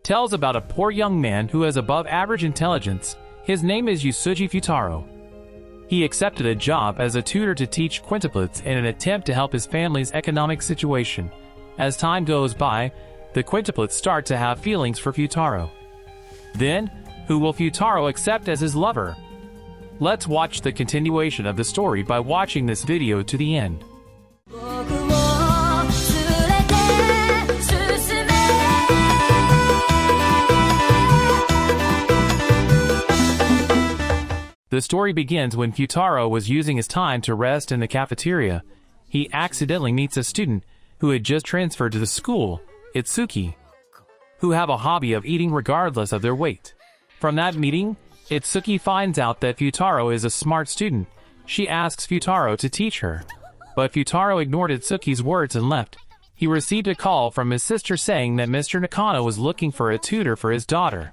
tells about a poor young man who has above average intelligence. His name is Uesugi Futaro. He accepted a job as a tutor to teach quintuplets in an attempt to help his family's economic situation. As time goes by, the quintuplets start to have feelings for Futaro. Then, who will Futaro accept as his lover? Let's watch the continuation of the story by watching this video to the end. The story begins when Futaro was using his time to rest in the cafeteria. He accidentally meets a student who had just transferred to the school, Itsuki, who have a hobby of eating regardless of their weight. From that meeting, Itsuki finds out that Futaro is a smart student. She asks Futaro to teach her, but Futaro ignored Itsuki's words and left. He received a call from his sister saying that Mr. Nakano was looking for a tutor for his daughter.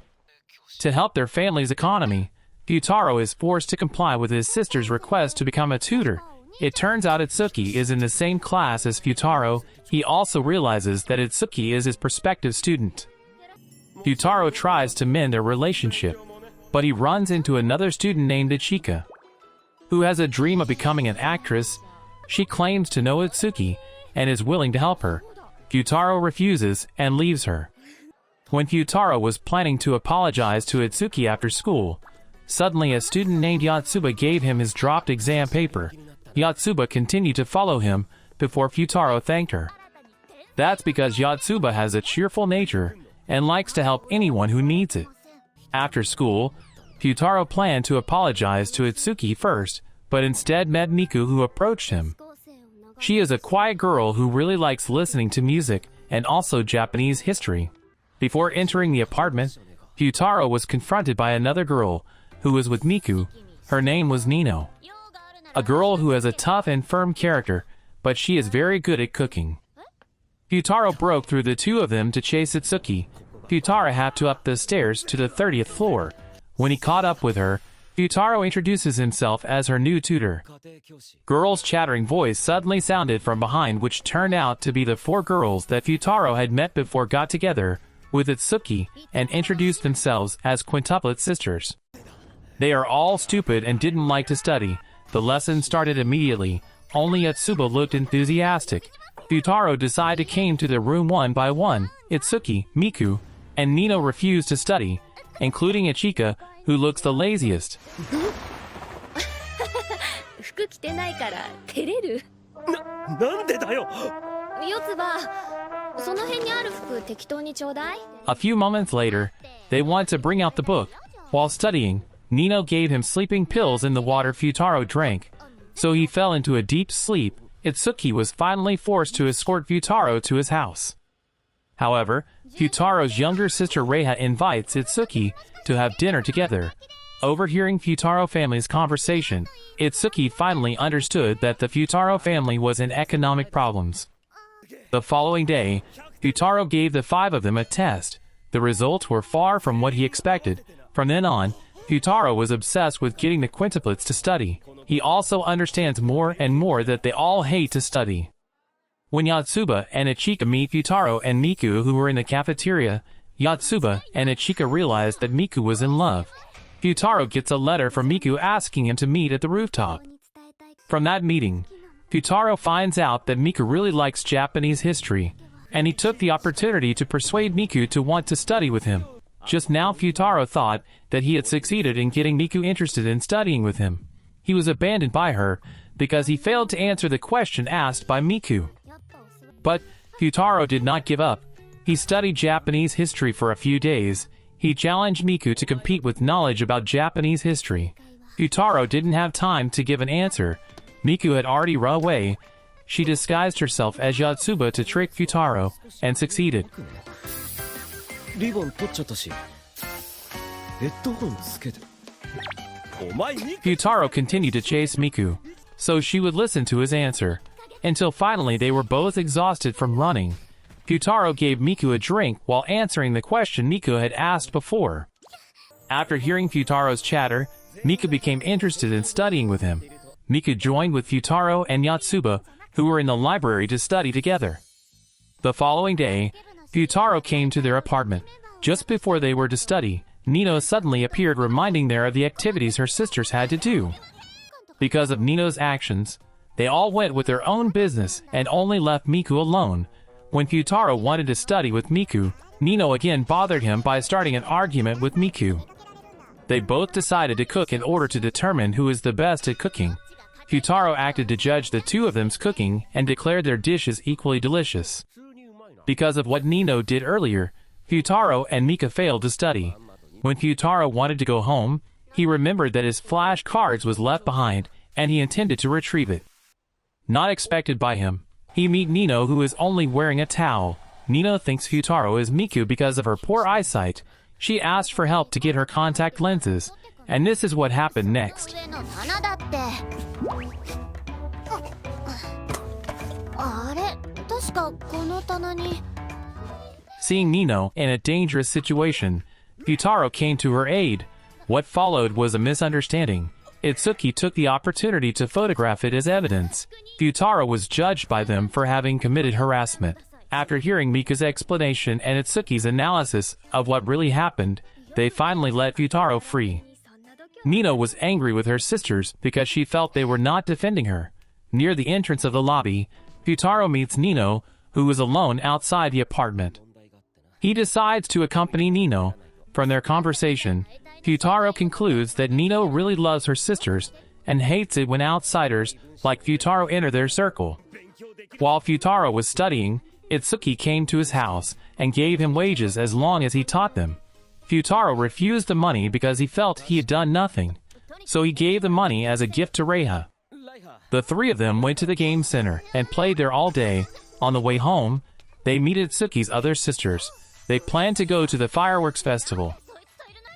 To help their family's economy, Futaro is forced to comply with his sister's request to become a tutor. It turns out Itsuki is in the same class as Futaro. He also realizes that Itsuki is his prospective student. Futaro tries to mend their relationship, but he runs into another student named Ichika, who has a dream of becoming an actress. She claims to know Itsuki and is willing to help her. Futaro refuses and leaves her. When Futaro was planning to apologize to Itsuki after school, suddenly a student named Yotsuba gave him his dropped exam paper. Yotsuba continued to follow him before Futaro thanked her. That's because Yotsuba has a cheerful nature and likes to help anyone who needs it. After school, Futaro planned to apologize to Itsuki first, but instead met Miku, who approached him. She is a quiet girl who really likes listening to music and also Japanese history. Before entering the apartment, Futaro was confronted by another girl who was with Miku. Her name was Nino, a girl who has a tough and firm character, but she is very good at cooking. Futaro broke through the two of them to chase Itsuki. Futaro had to up the stairs to the 30th floor. When he caught up with her, Futaro introduces himself as her new tutor. Girl's chattering voice suddenly sounded from behind, which turned out to be the four girls that Futaro had met before got together with Itsuki and introduced themselves as quintuplet sisters. They are all stupid and didn't like to study. The lesson started immediately. Only Yotsuba looked enthusiastic. Futaro decided came to the room one by one. Itsuki, Miku, and Nino refused to study, including Ichika, who looks the laziest. A few moments later, they want to bring out the book. While studying, Nino gave him sleeping pills in the water Futaro drank, so he fell into a deep sleep. Itsuki was finally forced to escort Futaro to his house. However, Futaro's younger sister Reiha invites Itsuki to have dinner together. Overhearing Futaro family's conversation, Itsuki finally understood that the Futaro family was in economic problems. The following day, Futaro gave the five of them a test. The results were far from what he expected. From then on, Futaro was obsessed with getting the quintuplets to study. He also understands more and more that they all hate to study. When Yotsuba and Ichika meet Futaro and Miku, who were in the cafeteria, Yotsuba and Ichika realized that Miku was in love. Futaro gets a letter from Miku asking him to meet at the rooftop. From that meeting, Futaro finds out that Miku really likes Japanese history, and he took the opportunity to persuade Miku to want to study with him. Just now Futaro thought that he had succeeded in getting Miku interested in studying with him. He was abandoned by her because he failed to answer the question asked by Miku. But Futaro did not give up. He studied Japanese history for a few days. He challenged Miku to compete with knowledge about Japanese history. Futaro didn't have time to give an answer. Miku had already run away. She disguised herself as Yotsuba to trick Futaro, and succeeded. Futaro continued to chase Miku, so she would listen to his answer, until finally they were both exhausted from running. Futaro gave Miku a drink while answering the question Miku had asked before. After hearing Futaro's chatter, Miku became interested in studying with him. Miku joined with Futaro and Yotsuba, who were in the library to study together. The following day, Futaro came to their apartment. Just before they were to study, Nino suddenly appeared, reminding them of the activities her sisters had to do. Because of Nino's actions, they all went with their own business and only left Miku alone. When Futaro wanted to study with Miku, Nino again bothered him by starting an argument with Miku. They both decided to cook in order to determine who is the best at cooking. Futaro acted to judge the two of them's cooking and declared their dishes equally delicious. Because of what Nino did earlier, Futaro and Mika failed to study. When Futaro wanted to go home, he remembered that his flashcards was left behind and he intended to retrieve it. Not expected by him, he meet Nino, who is only wearing a towel. Nino thinks Futaro is Miku because of her poor eyesight. She asked for help to get her contact lenses, and this is what happened next. Seeing Nino in a dangerous situation, Futaro came to her aid. What followed was a misunderstanding. Uesugi took the opportunity to photograph it as evidence. Futaro was judged by them for having committed harassment. After hearing Mika's explanation and Uesugi's analysis of what really happened, they finally let Futaro free. Nino was angry with her sisters because she felt they were not defending her. Near the entrance of the lobby, Futaro meets Nino, who is alone outside the apartment. He decides to accompany Nino. From their conversation, Futaro concludes that Nino really loves her sisters and hates it when outsiders like Futaro enter their circle. While Futaro was studying, Uesugi came to his house and gave him wages as long as he taught them. Futaro refused the money because he felt he had done nothing, so he gave the money as a gift to Reiha. The three of them went to the game center and played there all day. On the way home, they meet Uesugi's other sisters. They planned to go to the fireworks festival.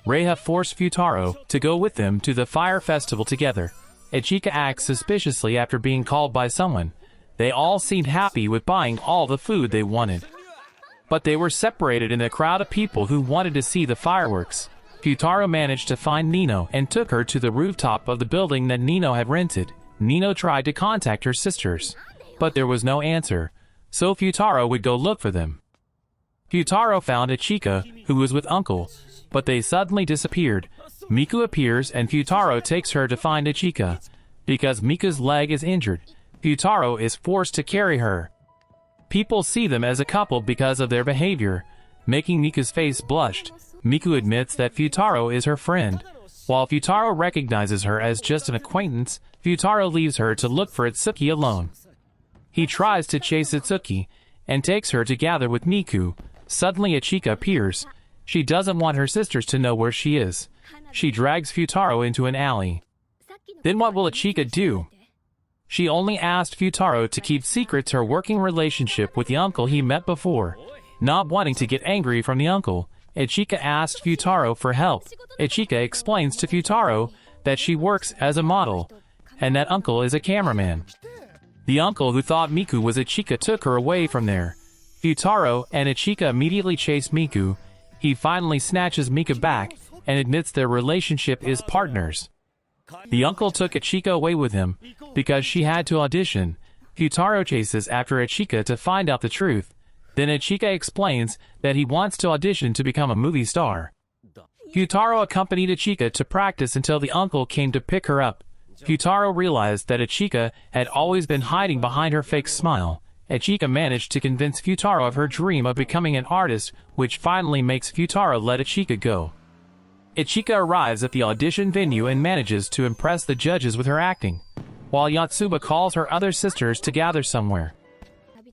Reiha forced Futaro to go with them to the fire festival together. Ichika acts suspiciously after being called by someone. They all seemed happy with buying all the food they wanted. But they were separated in a crowd of people who wanted to see the fireworks. Futaro managed to find Nino and took her to the rooftop of the building that Nino had rented. Nino tried to contact her sisters, but there was no answer, so Futaro would go look for them. Futaro found Ichika, who was with Uncle, but they suddenly disappeared. Miku appears and Futaro takes her to find Ichika. Because Miku's leg is injured, Futaro is forced to carry her. People see them as a couple because of their behavior, making Miku's face blushed. Miku admits that Futaro is her friend. While Futaro recognizes her as just an acquaintance, Futaro leaves her to look for Uesugi alone. He tries to chase Uesugi and takes her to gather with Miku. Suddenly Ichika appears. She doesn't want her sisters to know where she is. She drags Futaro into an alley. Then what will Ichika do? She only asked Futaro to keep secrets her working relationship with the uncle he met before. Not wanting to get angry from the uncle, Ichika asked Futaro for help. Ichika explains to Futaro that she works as a model, and that uncle is a cameraman. The uncle who thought Miku was Ichika took her away from there. Futaro and Ichika immediately chase Miku. He finally snatches Mika back and admits their relationship is partners. The uncle took Ichika away with him because she had to audition. Futaro chases after Ichika to find out the truth. Then Ichika explains that he wants to audition to become a movie star. Futaro accompanied Ichika to practice until the uncle came to pick her up. Futaro realized that Ichika had always been hiding behind her fake smile. Ichika managed to convince Futaro of her dream of becoming an artist, which finally makes Futaro let Ichika go. Ichika arrives at the audition venue and manages to impress the judges with her acting, while Yotsuba calls her other sisters to gather somewhere.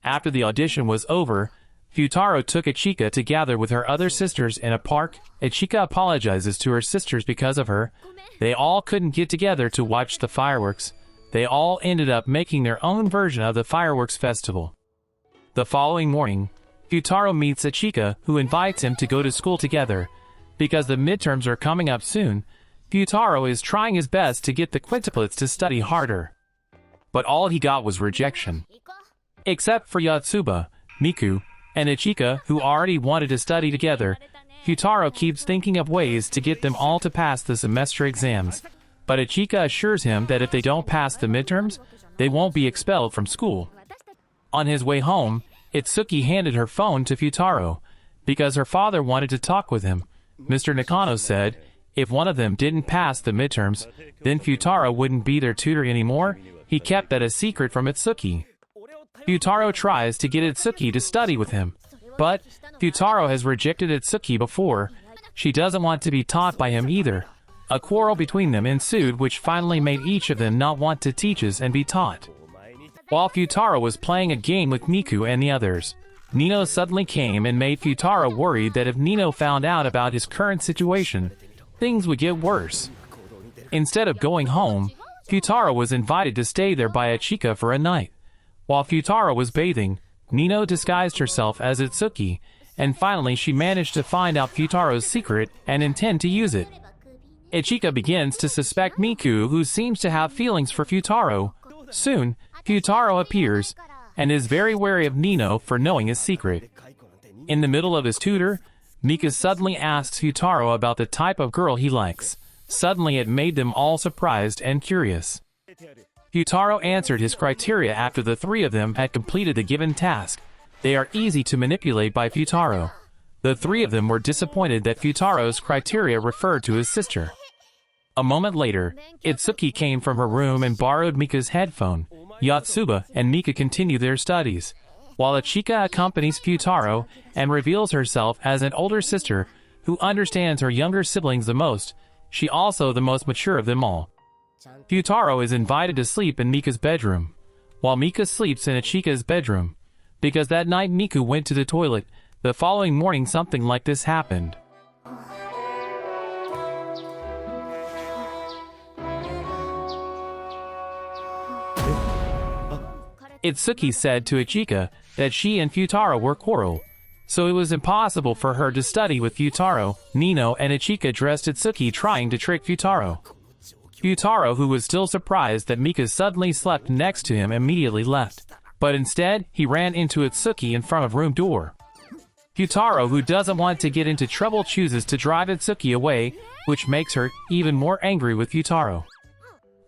After the audition was over, Futaro took Ichika to gather with her other sisters in a park. Ichika apologizes to her sisters because of her. They all couldn't get together to watch the fireworks. They all ended up making their own version of the fireworks festival. The following morning, Futaro meets Ichika, who invites him to go to school together. Because the midterms are coming up soon, Futaro is trying his best to get the quintuplets to study harder. But all he got was rejection. Except for Yotsuba, Miku, and Ichika, who already wanted to study together, Futaro keeps thinking of ways to get them all to pass the semester exams. But Ichika assures him that if they don't pass the midterms, they won't be expelled from school. On his way home, Uesugi handed her phone to Futaro. because her father wanted to talk with him. Mr. Nakano said if one of them didn't pass the midterms, then Futaro wouldn't be their tutor anymore. He kept that a secret from Uesugi. Futaro tries to get Uesugi to study with him, but Futaro has rejected Uesugi before. She doesn't want to be taught by him either. A quarrel between them ensued, which finally made each of them not want to teach and be taught. While Futaro was playing a game with Miku and the others, Nino suddenly came and made Futaro worried that if Nino found out about his current situation, things would get worse. Instead of going home, Futaro was invited to stay there by Ichika for a night. While Futaro was bathing, Nino disguised herself as Uesugi, and finally she managed to find out Futaro's secret and intend to use it. Ichika begins to suspect Miku, who seems to have feelings for Futaro. Soon, Futaro appears, and is very wary of Nino for knowing his secret. In the middle of his tutor, Mika suddenly asks Futaro about the type of girl he likes. Suddenly it made them all surprised and curious. Futaro answered his criteria after the three of them had completed the given task. They are easy to manipulate by Futaro. The three of them were disappointed that Futaro's criteria referred to his sister. A moment later, Uesugi came from her room and borrowed Mika's headphone. Yotsuba and Mika continue their studies, while Ichika accompanies Futaro and reveals herself as an older sister who understands her younger siblings the most. She also the most mature of them all. Futaro is invited to sleep in Mika's bedroom, while Mika sleeps in Ichika's bedroom, because that night Miku went to the toilet. The following morning something like this happened. Uesugi said to Ichika that she and Futaro were quarrel, so it was impossible for her to study with Futaro. Nino and Ichika dressed Uesugi trying to trick Futaro. Futaro, who was still surprised that Mika suddenly slept next to him, immediately left, but instead he ran into Uesugi in front of room door. Futaro, who doesn't want to get into trouble, chooses to drive Uesugi away, which makes her even more angry with Futaro.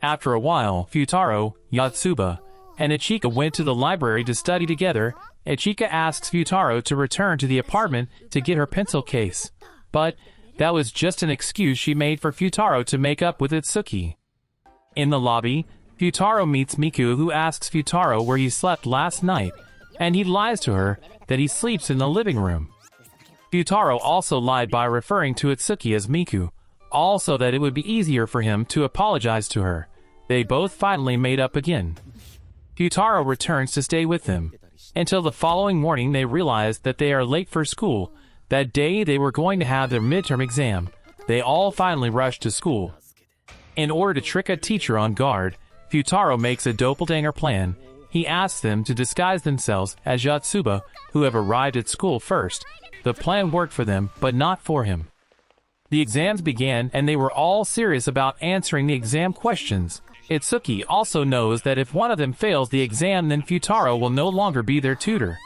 After a while, Futaro, Yotsuba, and Ichika went to the library to study together. Ichika asks Futaro to return to the apartment to get her pencil case, but that was just an excuse she made for Futaro to make up with Uesugi. In the lobby, Futaro meets Miku, who asks Futaro where he slept last night, and he lies to her that he sleeps in the living room. Futaro also lied by referring to Uesugi as Miku, also that it would be easier for him to apologize to her. They both finally made up again. Futaro returns to stay with them. Until the following morning they realize that they are late for school. That day they were going to have their midterm exam. They all finally rush to school. In order to trick a teacher on guard, Futaro makes a doppelganger plan. He asks them to disguise themselves as Yotsuba, who have arrived at school first. The plan worked for them, but not for him. The exams began and they were all serious about answering the exam questions. Uesugi also knows that if one of them fails the exam, then Futaro will no longer be their tutor.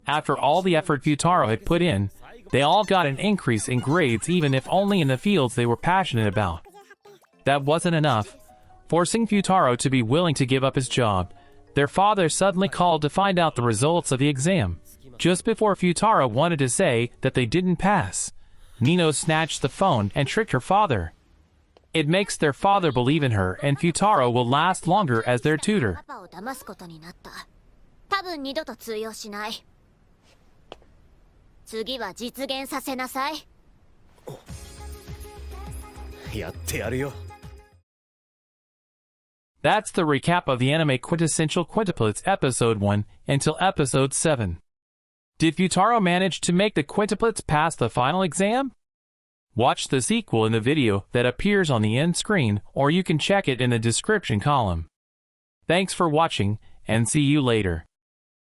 After all the effort Futaro had put in, they all got an increase in grades, even if only in the fields they were passionate about. That wasn't enough, forcing Futaro to be willing to give up his job. Their father suddenly called to find out the results of the exam. Just before Futaro wanted to say that they didn't pass, Nino snatched the phone and tricked her father. It makes their father believe in her, and Futaro will last longer as their tutor. That's the recap of the anime Quintessential Quintuplets Episode 1 until Episode 7. Did Futaro manage to make the Quintuplets pass the final exam? Watch the sequel in the video that appears on the end screen, or you can check it in the description column. Thanks for watching, and see you later.